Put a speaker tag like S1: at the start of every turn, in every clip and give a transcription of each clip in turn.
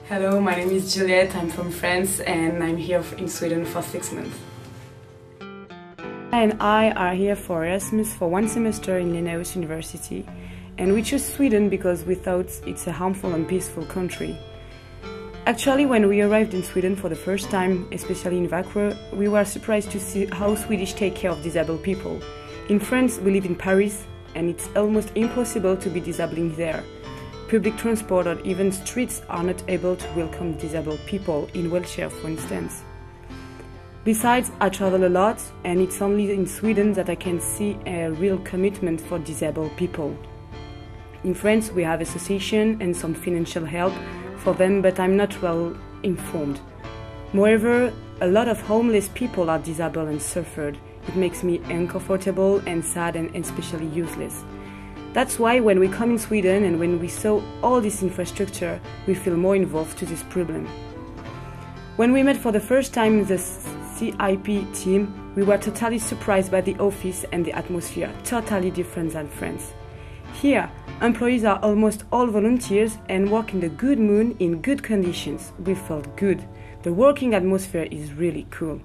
S1: Hello, my name is Juliette, I'm from France and I'm here in Sweden for 6 months. And I are here for Erasmus for 1 semester in Linnaeus University, and we chose Sweden because we thought it's a harmful and peaceful country. Actually, when we arrived in Sweden for the first time, especially in Växjö, we were surprised to see how Swedish take care of disabled people. In France, we live in Paris, and it's almost impossible to be disabled there. Public transport or even streets are not able to welcome disabled people in wheelchairs, for instance. Besides, I travel a lot, and it's only in Sweden that I can see a real commitment for disabled people. In France, we have associations and some financial help for them, but I'm not well informed. Moreover, a lot of homeless people are disabled and suffered. It makes me uncomfortable and sad and especially useless. That's why when we come in Sweden and when we saw all this infrastructure, we feel more involved to this problem. When we met for the first time the CIP team, we were totally surprised by the office and the atmosphere, totally different than France. Here, employees are almost all volunteers and work in the good mood in good conditions. We felt good. The working atmosphere is really cool.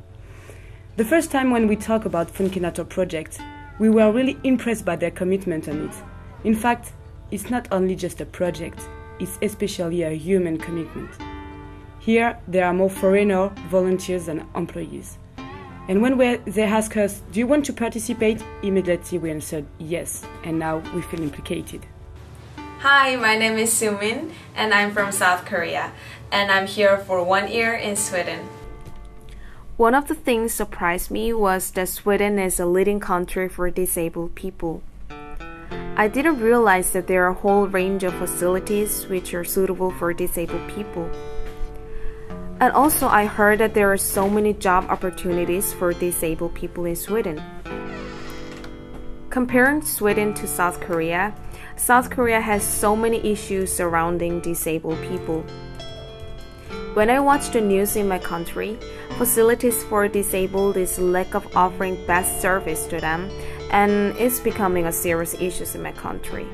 S1: The first time when we talked about Funkibator project, we were really impressed by their commitment on it. In fact, it's not only just a project, it's especially a human commitment. Here, there are more foreigner volunteers than employees. And when they asked us, do you want to participate? Immediately we answered yes, and now we feel implicated.
S2: Hi, my name is Sumin, and I'm from South Korea, and I'm here for 1 year in Sweden.
S3: One of the things surprised me was that Sweden is a leading country for disabled people. I didn't realize that there are a whole range of facilities which are suitable for disabled people. And also I heard that there are so many job opportunities for disabled people in Sweden. Comparing Sweden to South Korea has so many issues surrounding disabled people. When I watch the news in my country, facilities for disabled is lack of offering best service to them, and it's becoming a serious issue in my country.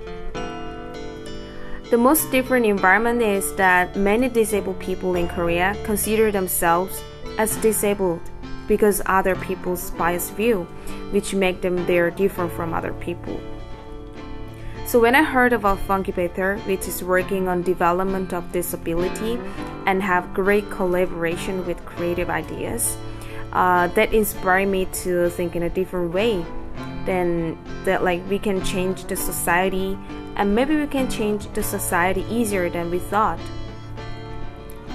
S3: The most different environment is that many disabled people in Korea consider themselves as disabled because other people's biased view, which make them they're different from other people. So when I heard about Funkibator, which is working on development of disability and have great collaboration with creative ideas, that inspired me to think in a different way. Then that we can change the society, and maybe we can change the society easier than we thought.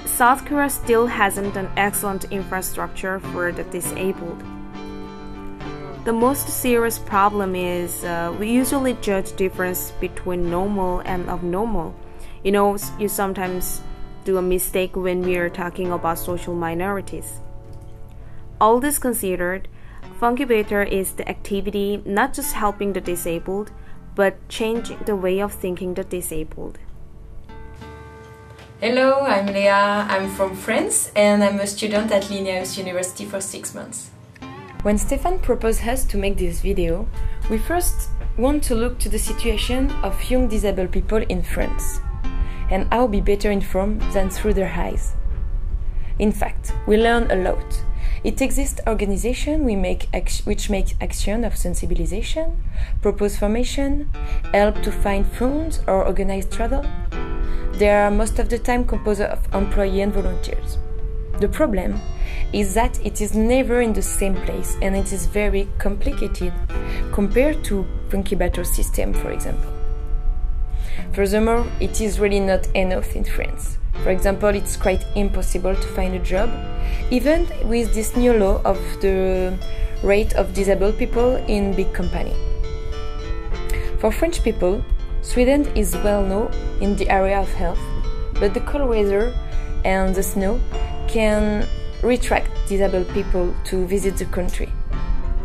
S3: South Korea still hasn't an excellent infrastructure for the disabled. The most serious problem is we usually judge difference between normal and abnormal. You sometimes do a mistake when we are talking about social minorities. All this considered, Funkibator is the activity not just helping the disabled, but changing the way of thinking the disabled.
S2: Hello, I'm Léa, I'm from France, and I'm a student at Linnaeus University for 6 months.
S4: When Stefan proposed us to make this video, we first want to look to the situation of young disabled people in France, and how be better informed than through their eyes. In fact, we learn a lot. It exists organizations which make action of sensibilization, propose formation, help to find funds or organize travel. They are most of the time composed of employees and volunteers. The problem is that it is never in the same place and it is very complicated compared to Funkibator system, for example. Furthermore, it is really not enough in France. For example, it's quite impossible to find a job, even with this new law of the rate of disabled people in big company. For French people, Sweden is well known in the area of health, but the cold weather and the snow can retract disabled people to visit the country.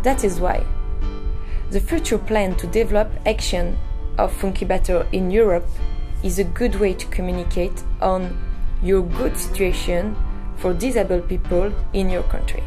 S4: That is why the future plan to develop action of Funkibator in Europe is a good way to communicate on your good situation for disabled people in your country.